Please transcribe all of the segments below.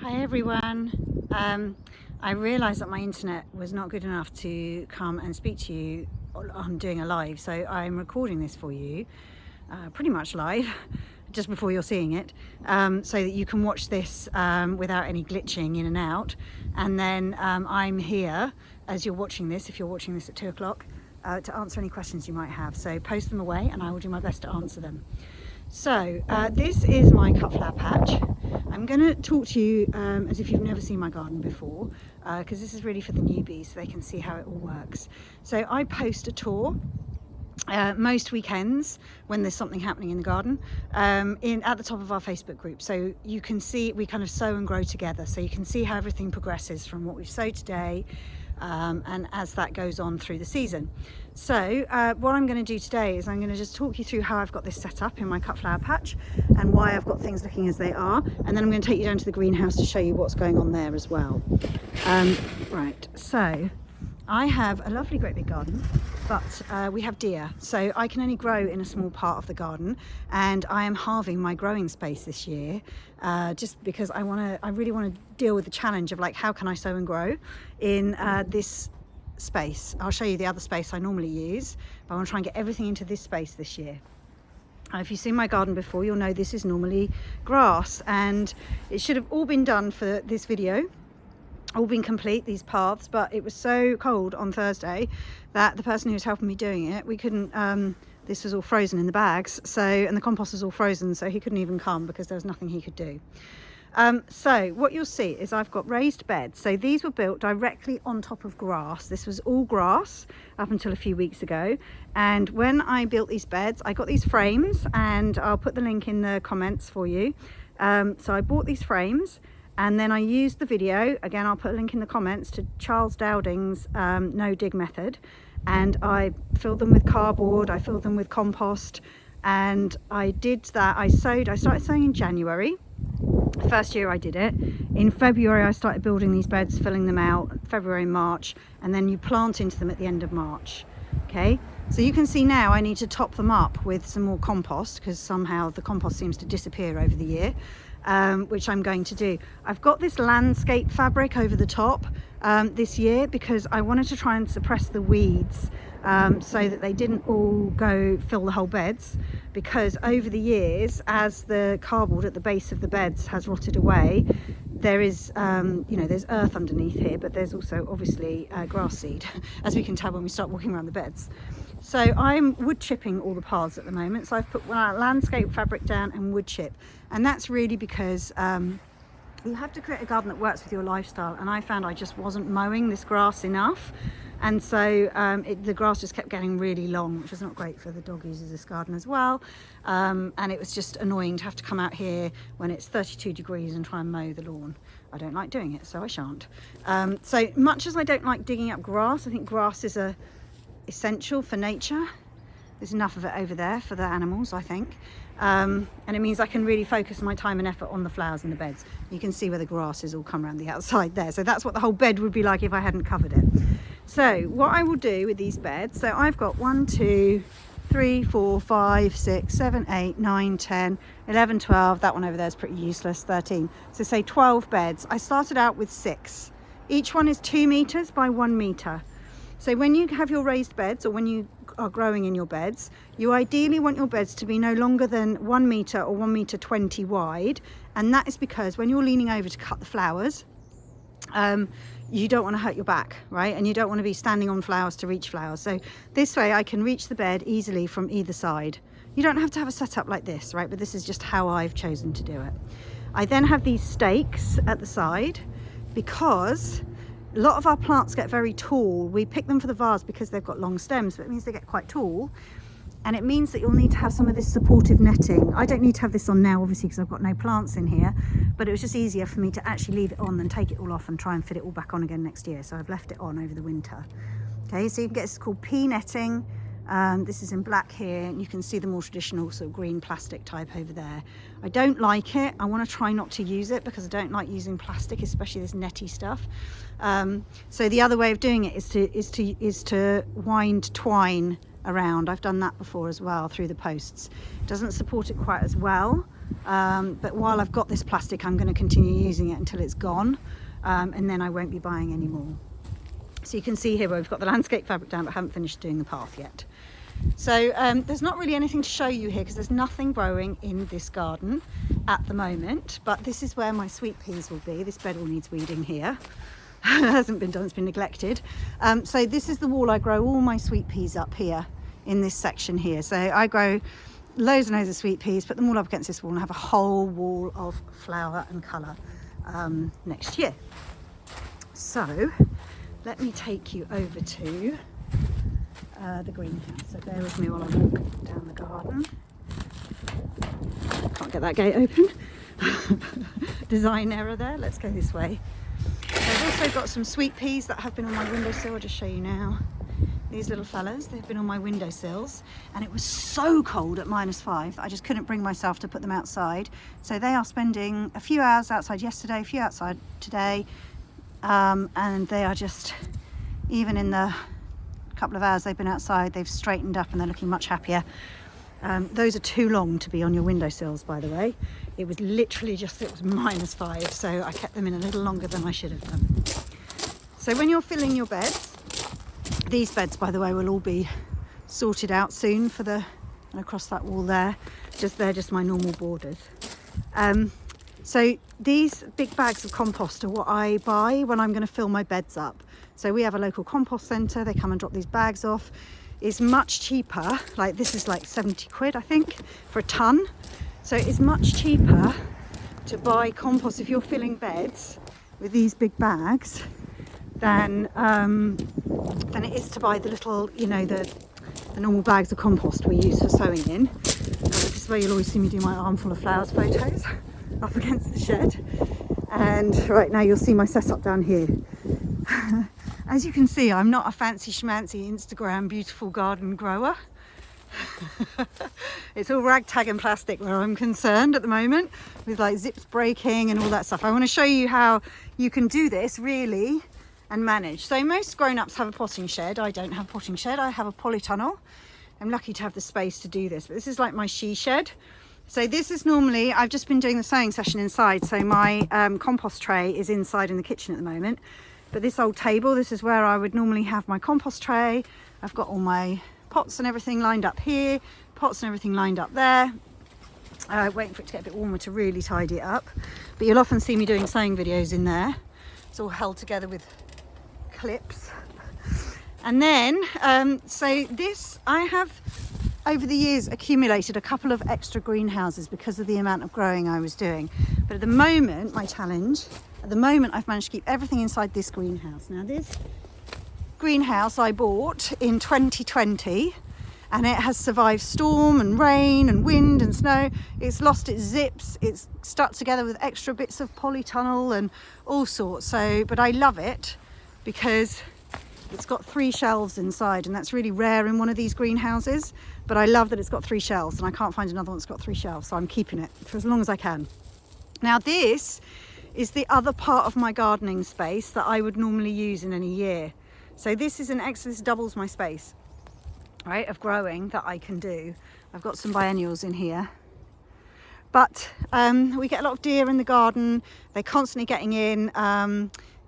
Hi everyone. I realised that my internet was not good enough to come and speak to you on doing a live, so I'm recording this for you pretty much live just before you're seeing it, so that you can watch this without any glitching in and out. And then I'm here as you're watching this, if you're watching this at 2 o'clock, to answer any questions you might have. So post them away and I will do my best to answer them. So this is my cut flower patch. I'm going to talk to you as if you've never seen my garden before, because this is really for the newbies so they can see how it all works. So I post a tour most weekends when there's something happening in the garden at the top of our Facebook group, so you can see we kind of sow and grow together, so you can see how everything progresses from what we've sowed today and as that goes on through the season. So what I'm going to do today is I'm going to just talk you through how I've got this set up in my cut flower patch and why I've got things looking as they are, and then I'm going to take you down to the greenhouse to show you what's going on there as well. Right, so I have a lovely great big garden, but we have deer, so I can only grow in a small part of the garden, and I am halving my growing space this year just because I really want to deal with the challenge of, like, how can I sow and grow in this space. I'll show you the other space I normally use, but I want to try and get everything into this space this year. If you've seen my garden before, you'll know this is normally grass, and it should have all been done for this video, all been complete, these paths, but it was so cold on Thursday that the person who was helping me doing it, we couldn't, this was all frozen in the bags, so, and the compost was all frozen, so he couldn't even come because there was nothing he could do. So what you'll see is I've got raised beds. So these were built directly on top of grass. This was all grass up until a few weeks ago, and when I built these beds, I got these frames, and I'll put the link in the comments for you. So I bought these frames, and then I used the video, again I'll put a link in the comments, to Charles Dowding's no dig method, and I filled them with cardboard, I filled them with compost, and I did that. I started sowing in January, the first year I did it. In February I started building these beds, filling them out, February and March, and then you plant into them at the end of March. Okay, so you can see now I need to top them up with some more compost, because somehow the compost seems to disappear over the year. Which I'm going to do. I've got this landscape fabric over the top this year because I wanted to try and suppress the weeds so that they didn't all go fill the whole beds, because over the years, as the cardboard at the base of the beds has rotted away, there is there's earth underneath here, but there's also obviously grass seed, as we can tell when we start walking around the beds. So I'm wood chipping all the paths at the moment, so I've put landscape fabric down and wood chip, and that's really because you have to create a garden that works with your lifestyle, and I found I just wasn't mowing this grass enough, and so the grass just kept getting really long, which was not great for the dog users this garden as well, and it was just annoying to have to come out here when it's 32 degrees and try and mow the lawn. I don't like doing it, so I shan't. So much as I don't like digging up grass, I think grass is essential for nature. There's enough of it over there for the animals, I think, and it means I can really focus my time and effort on the flowers in the beds. You can see where the grass is all come around the outside there, so that's what the whole bed would be like if I hadn't covered it. So what I will do with these beds, so I've got 1 2 3 4 5 6 7 8 9 10 11 12, that one over there is pretty useless, 13, so say 12 beds. I started out with 6. Each one is 2 meters by 1 meter. So when you have your raised beds, or when you are growing in your beds, you ideally want your beds to be no longer than 1 meter or 1 meter 20 wide, and that is because when you're leaning over to cut the flowers, you don't want to hurt your back, right? And you don't want to be standing on flowers to reach flowers. So this way I can reach the bed easily from either side. You don't have to have a setup like this, right? But this is just how I've chosen to do it. I then have these stakes at the side because a lot of our plants get very tall. We pick them for the vase because they've got long stems, but it means they get quite tall, and it means that you'll need to have some of this supportive netting. I don't need to have this on now, obviously, because I've got no plants in here, but it was just easier for me to actually leave it on than take it all off and try and fit it all back on again next year, so I've left it on over the winter. Okay, so you can get, this is called pea netting. This is in black here, and you can see the more traditional sort of green plastic type over there. I don't like it. I want to try not to use it because I don't like using plastic, especially this netty stuff. So the other way of doing it is to wind twine around. I've done that before as well through the posts. It doesn't support it quite as well, But while I've got this plastic, I'm going to continue using it until it's gone, and then I won't be buying any more. So you can see here where we've got the landscape fabric down, but haven't finished doing the path yet. So there's not really anything to show you here because there's nothing growing in this garden at the moment, but this is where my sweet peas will be. This bed all needs weeding here. It hasn't been done, it's been neglected. So this is the wall I grow all my sweet peas up here in this section here. So I grow loads and loads of sweet peas, put them all up against this wall and have a whole wall of flower and colour next year. So let me take you over to the greenhouse. So bear with me while I walk down the garden. Can't get that gate open. Design error there. Let's go this way. So I've also got some sweet peas that have been on my windowsill. I'll just show you now. These little fellas, they've been on my windowsills, and it was so cold at -5 that I just couldn't bring myself to put them outside. So they are spending a few hours outside yesterday, a few outside today, and they are just, even in the couple of hours they've been outside, they've straightened up and they're looking much happier. Those are too long to be on your windowsills, by the way. It was literally just, it was -5, so I kept them in a little longer than I should have done. So when you're filling your beds, these beds, by the way, will all be sorted out soon for the, and across that wall there, they're just my normal borders. So these big bags of compost are what I buy when I'm going to fill my beds up. So we have a local compost centre, they come and drop these bags off. It's much cheaper, like this is like 70 quid I think for a tonne. So it's much cheaper to buy compost if you're filling beds with these big bags than it is to buy the little, you know, the normal bags of compost we use for sowing in. This is where you'll always see me do my armful of flowers photos up against the shed. And right now you'll see my setup down here. As you can see, I'm not a fancy schmancy Instagram beautiful garden grower. It's all ragtag and plastic where I'm concerned at the moment, with like zips breaking and all that stuff. I want to show you how you can do this really and manage. So most grown-ups have a potting shed. I don't have a potting shed, I have a polytunnel. I'm lucky to have the space to do this, but this is like my she shed. So this is normally, I've just been doing the sewing session inside, so my compost tray is inside in the kitchen at the moment. But this old table, this is where I would normally have my compost tray. I've got all my pots and everything lined up here, pots and everything lined up there. Waiting for it to get a bit warmer to really tidy it up. But you'll often see me doing sewing videos in there. It's all held together with clips. And then, so this, I have over the years accumulated a couple of extra greenhouses because of the amount of growing I was doing. But at the moment, my challenge, at the moment I've managed to keep everything inside this greenhouse. Now this greenhouse I bought in 2020 and it has survived storm and rain and wind and snow. It's lost its zips, it's stuck together with extra bits of polytunnel and all sorts. So, but I love it because it's got 3 shelves inside, and that's really rare in one of these greenhouses. But I love that it's got 3 shelves, and I can't find another one that's got 3 shelves, so I'm keeping it for as long as I can. Now this is the other part of my gardening space that I would normally use in any year. So this is an extra, this doubles my space, right, of growing that I can do. I've got some biennials in here. But we get a lot of deer in the garden. They're constantly getting in.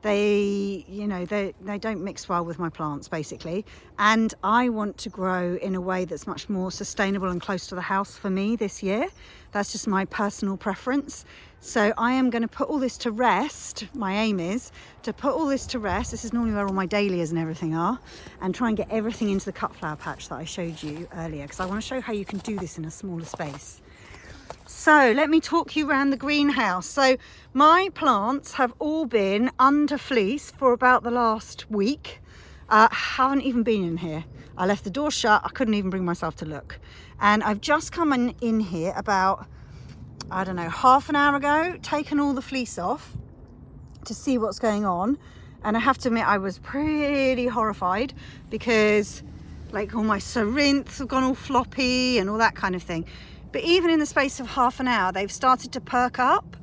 They, you know, they don't mix well with my plants basically. And I want to grow in a way that's much more sustainable and close to the house for me this year. That's just my personal preference. So I am going to put all this to rest. My aim is to put all this to rest. This is normally where all my dahlias and everything are, and try and get everything into the cut flower patch that I showed you earlier, because I want to show how you can do this in a smaller space. So let me talk you around the greenhouse. So my plants have all been under fleece for about the last week. Haven't even been in here. I left the door shut. I couldn't even bring myself to look. And I've just come in here about, I don't know, half an hour ago, taken all the fleece off to see what's going on. And I have to admit, I was pretty horrified because like all my cerinthes have gone all floppy and all that kind of thing. But even in the space of half an hour, they've started to perk up.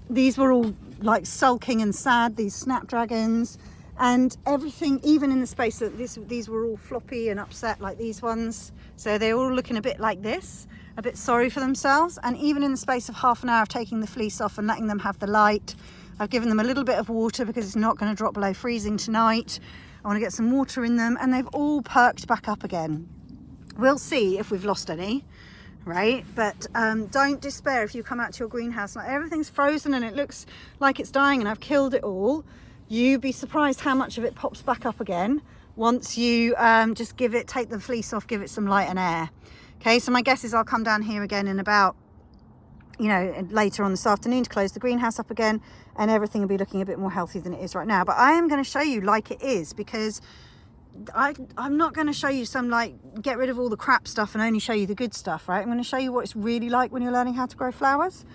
These were all like sulking and sad, these snapdragons, and everything, even in the space that these were all floppy and upset like these ones. So they're all looking a bit like this. a bit sorry for themselves. And even in the space of half an hour of taking the fleece off and letting them have the light, I've given them a little bit of water because it's not going to drop below freezing tonight. I want to get some water in them, and they've all perked back up again. We'll see if we've lost any, right? But don't despair if you come out to your greenhouse like everything's frozen and it looks like it's dying and I've killed it all. You'd be surprised how much of it pops back up again once you just take the fleece off, give it some light and air. Okay, so my guess is I'll come down here again in about, later on this afternoon to close the greenhouse up again, and everything will be looking a bit more healthy than it is right now. But I am going to show you like it is, because I'm not going to show you some get rid of all the crap stuff and only show you the good stuff, right? I'm going to show you what it's really like when you're learning how to grow flowers.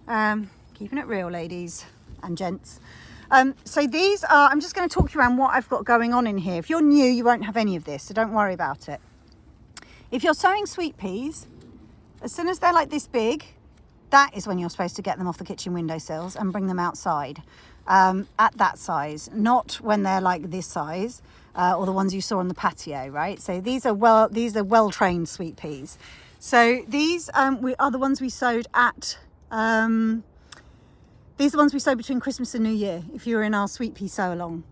Keeping it real, ladies and gents. So these are, I'm just going to talk you around what I've got going on in here. If you're new, you won't have any of this, so don't worry about it. If you're sowing sweet peas, as soon as they're like this big, that is when you're supposed to get them off the kitchen windowsills and bring them outside at that size, not when they're like this size or the ones you saw on the patio, right? So these are well-trained sweet peas. So these are the ones we sowed at, these are the ones we sowed between Christmas and New Year, if you were in our sweet pea sow along.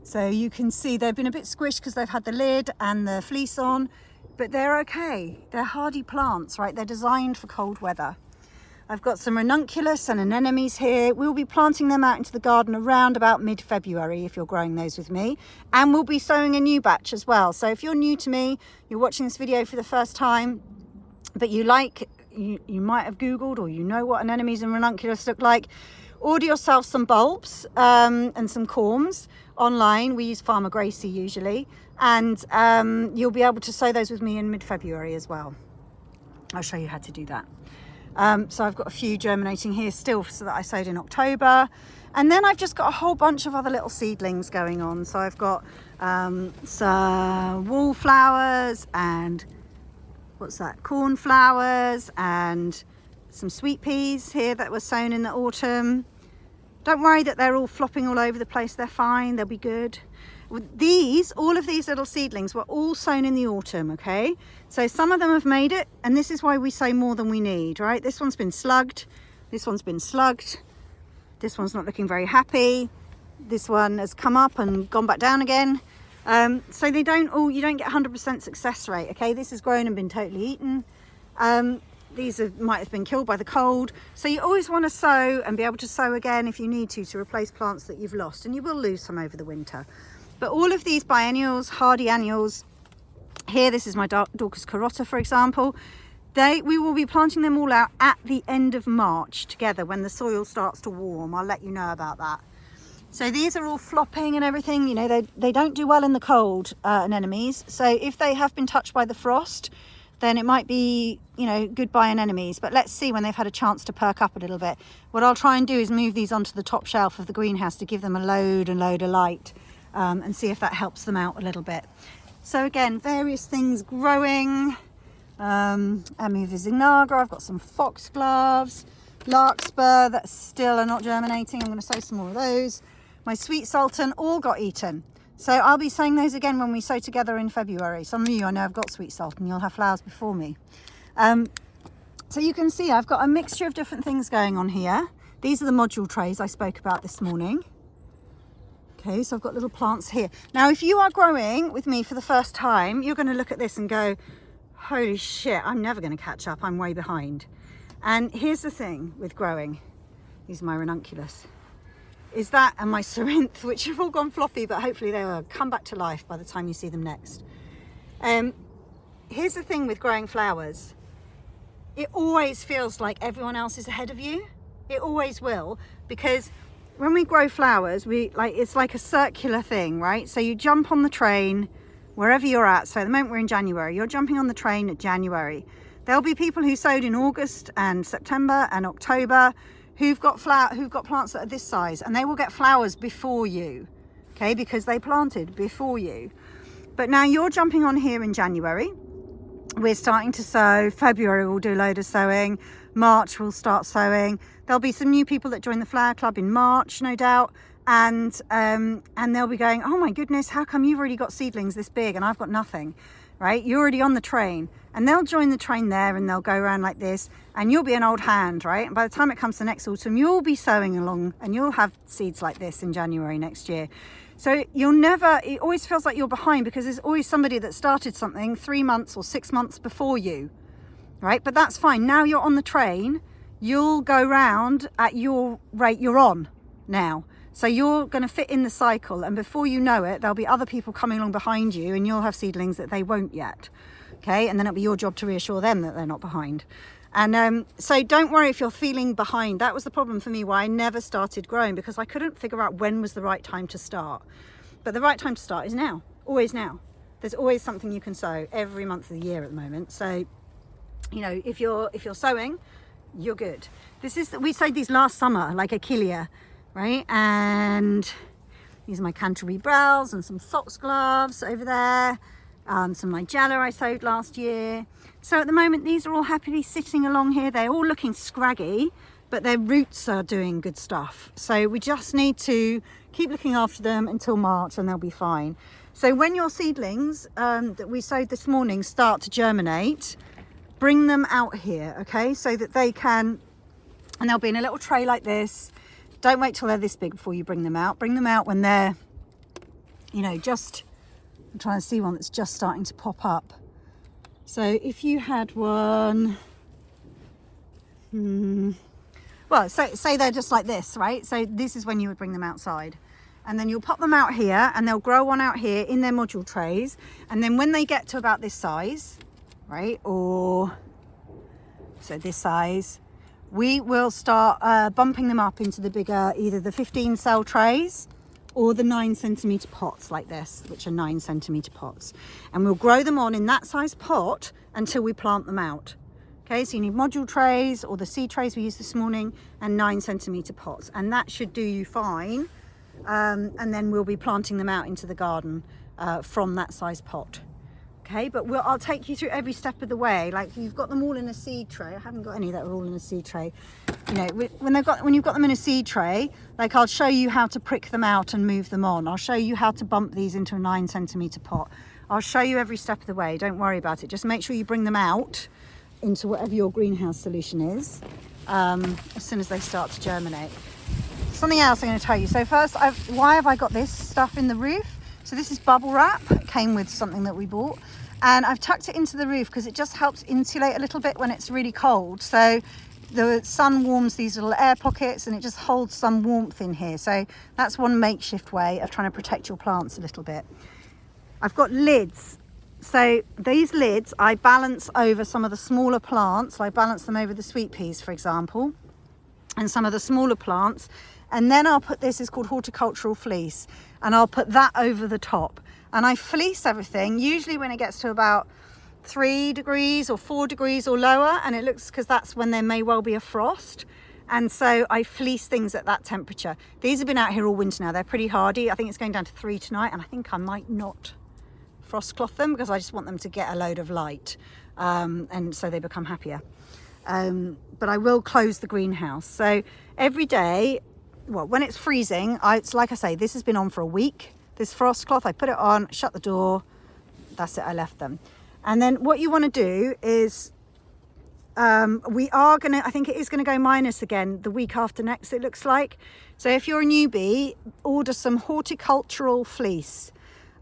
So you can see they've been a bit squished because they've had the lid and the fleece on, but they're okay. They're hardy plants, right? They're designed for cold weather. I've got some ranunculus and anemones here. We'll be planting them out into the garden around about mid-February if you're growing those with me. And we'll be sowing a new batch as well. So if you're new to me, you're watching this video for the first time, but you might have Googled or you know what anemones and ranunculus look like, order yourself some bulbs and some corms online. We use Farmer Gracie usually. And you'll be able to sow those with me in mid-February as well. I'll show you how to do that. So I've got a few germinating here still so that I sowed in October. And then I've just got a whole bunch of other little seedlings going on. So I've got some wallflowers and cornflowers and some sweet peas here that were sown in the autumn. Don't worry that they're all flopping all over the place. They're fine. They'll be good. All of these little seedlings were all sown in the autumn, okay? So some of them have made it, and this is why we sow more than we need, right? This one's been slugged. This one's been slugged. This one's not looking very happy. This one has come up and gone back down again. So you don't get 100% success rate, okay? This has grown and been totally eaten. These might have been killed by the cold. So you always want to sow and be able to sow again if you need to replace plants that you've lost, and you will lose some over the winter. But all of these biennials, hardy annuals, here, this is my Daucus carota, for example. We will be planting them all out at the end of March together when the soil starts to warm. I'll let you know about that. So these are all flopping and everything. You know, they don't do well in the cold, anemones. So if they have been touched by the frost, then it might be, goodbye anemones. But let's see when they've had a chance to perk up a little bit. What I'll try and do is move these onto the top shelf of the greenhouse to give them a load of light. And see if that helps them out a little bit. So again, various things growing. Amuvizinaga, I've got some foxgloves, larkspur that still are not germinating. I'm going to sow some more of those. My sweet sultan all got eaten. So I'll be sowing those again when we sow together in February. Some of you, I know, have got sweet sultan. You'll have flowers before me. So you can see I've got a mixture of different things going on here. These are the module trays I spoke about this morning. Okay, so I've got little plants here. Now, if you are growing with me for the first time, you're going to look at this and go, holy shit, I'm never going to catch up. I'm way behind. And here's the thing with growing. These are my ranunculus. Is that and my Cerinthe, which have all gone floppy, but hopefully they will come back to life by the time you see them next. Here's the thing with growing flowers. It always feels like everyone else is ahead of you. It always will, because when we grow flowers, it's like a circular thing, right? So you jump on the train wherever you're at. So at the moment we're in January, you're jumping on the train at January. There'll be people who sowed in August and September and October who've got plants that are this size, and they will get flowers before you, okay? Because they planted before you. But now you're jumping on here in January. We're starting to sow. February we'll do a load of sowing. March we'll start sowing. There'll be some new people that join the flower club in March, no doubt, and they'll be going, oh my goodness, how come you've already got seedlings this big and I've got nothing? right? You're already on the train, and they'll join the train there, and they'll go around like this, and you'll be an old hand, right? And by the time it comes to next autumn, you'll be sowing along, and you'll have seeds like this in January next year. So it always feels like you're behind, because there's always somebody that started something 3 months or 6 months before you, right? But that's fine. Now you're on the train, you'll go round at your rate you're on now. So you're going to fit in the cycle, and before you know it, there'll be other people coming along behind you, and you'll have seedlings that they won't yet. Okay, and then it'll be your job to reassure them that they're not behind. And so don't worry if you're feeling behind. That was the problem for me, why I never started growing, because I couldn't figure out when was the right time to start. But the right time to start is now, always now. There's always something you can sow every month of the year at the moment. So, you know, if you're sowing, you're good. We sowed these last summer, like Achillea, right? And these are my Canterbury Bells and some foxgloves over there. Some Nigella I sowed last year. So at the moment, these are all happily sitting along here. They're all looking scraggy, but their roots are doing good stuff. So we just need to keep looking after them until March, and they'll be fine. So when your seedlings that we sowed this morning start to germinate, bring them out here, okay? So that they can, and they'll be in a little tray like this. Don't wait till they're this big before you bring them out. Bring them out when they're, you know, just, I'm trying to see one that's just starting to pop up. So if you had one, well, say they're just like this, right? So this is when you would bring them outside. And then you'll pop them out here, and they'll grow one out here in their module trays. And then when they get to about this size, right, or so this size, we will start bumping them up into the bigger, either the 15 cell trays or the 9 centimetre pots like this, which are 9 centimetre pots. And we'll grow them on in that size pot until we plant them out. Okay, so you need module trays or the seed trays we used this morning, and 9 centimetre pots. And that should do you fine. And then we'll be planting them out into the garden from that size pot. Okay, but I'll take you through every step of the way. Like, you've got them all in a seed tray. I haven't got any that are all in a seed tray. You know, when you've got them in a seed tray, like, I'll show you how to prick them out and move them on. I'll show you how to bump these into a 9 centimetre pot. I'll show you every step of the way. Don't worry about it. Just make sure you bring them out into whatever your greenhouse solution is as soon as they start to germinate. Something else I'm going to tell you. So first, why have I got this stuff in the roof? So this is bubble wrap. It came with something that we bought. And I've tucked it into the roof because it just helps insulate a little bit when it's really cold. So the sun warms these little air pockets, and it just holds some warmth in here. So that's one makeshift way of trying to protect your plants a little bit. I've got lids. So these lids I balance over some of the smaller plants. I balance them over the sweet peas, for example, and some of the smaller plants. And then I'll put this, is called horticultural fleece, and I'll put that over the top. And I fleece everything, usually when it gets to about 3 degrees or 4 degrees or lower, and it looks, because that's when there may well be a frost. And so I fleece things at that temperature. These have been out here all winter now. They're pretty hardy. I think it's going down to 3 tonight, and I think I might not frost cloth them because I just want them to get a load of light, and so they become happier. But I will close the greenhouse. So every day, well, when it's freezing, it's like I say, this has been on for a week. This frost cloth, I put it on, shut the door, that's it, I left them. And then what you want to do is, I think it is going to go minus again the week after next, it looks like. So if you're a newbie, order some horticultural fleece,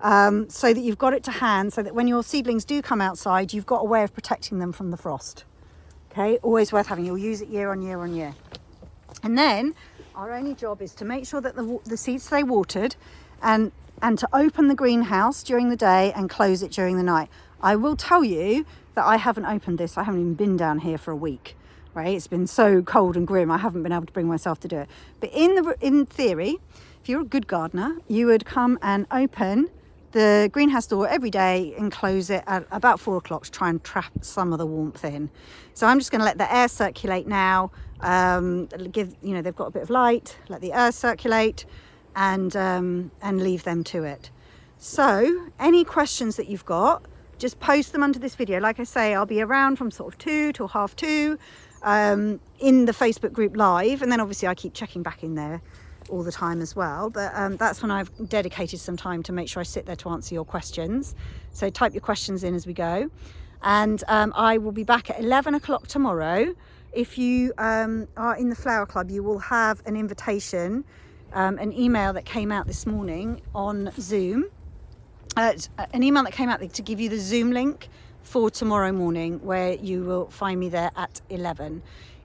so that you've got it to hand, so that when your seedlings do come outside, you've got a way of protecting them from the frost. Okay, always worth having. You'll use it year on year on year. And then our only job is to make sure that the seeds stay watered, and to open the greenhouse during the day and close it during the night. I will tell you that I haven't opened this. I haven't even been down here for a week, right? It's been so cold and grim. I haven't been able to bring myself to do it. But in theory, if you're a good gardener, you would come and open the greenhouse door every day and close it at about 4 o'clock to try and trap some of the warmth in. So I'm just going to let the air circulate now. They've got a bit of light, let the air circulate, and leave them to it. So any questions that you've got, just post them under this video. Like I say, I'll be around from sort of 2 till 1:30 in the Facebook group live, and then obviously I keep checking back in there all the time as well, but that's when I've dedicated some time to make sure I sit there to answer your questions. So type your questions in as we go, and I will be back at 11 o'clock tomorrow. If you are in the Flower Club, you will have an invitation, an email that came out this morning on Zoom, an email that came out to give you the Zoom link for tomorrow morning, where you will find me there at 11.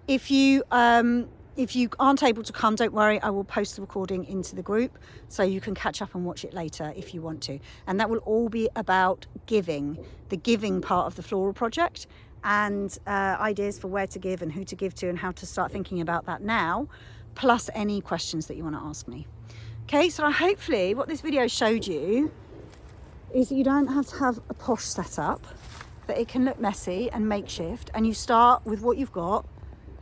If you aren't able to come, don't worry, I will post the recording into the group so you can catch up and watch it later if you want to. And that will all be about giving, the giving part of the floral project, and ideas for where to give and who to give to and how to start thinking about that now, plus any questions that you want to ask me. Okay, so hopefully what this video showed you is that you don't have to have a posh setup, that it can look messy and makeshift, and you start with what you've got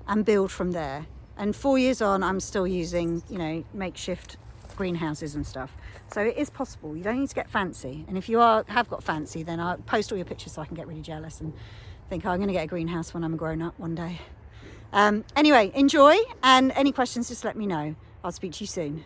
and build from there. And 4 years on, I'm still using, you know, makeshift greenhouses and stuff. So it is possible. You don't need to get fancy. And if you have got fancy, then I'll post all your pictures so I can get really jealous and think, oh, I'm going to get a greenhouse when I'm a grown up one day. Anyway, enjoy, and any questions, just let me know. I'll speak to you soon.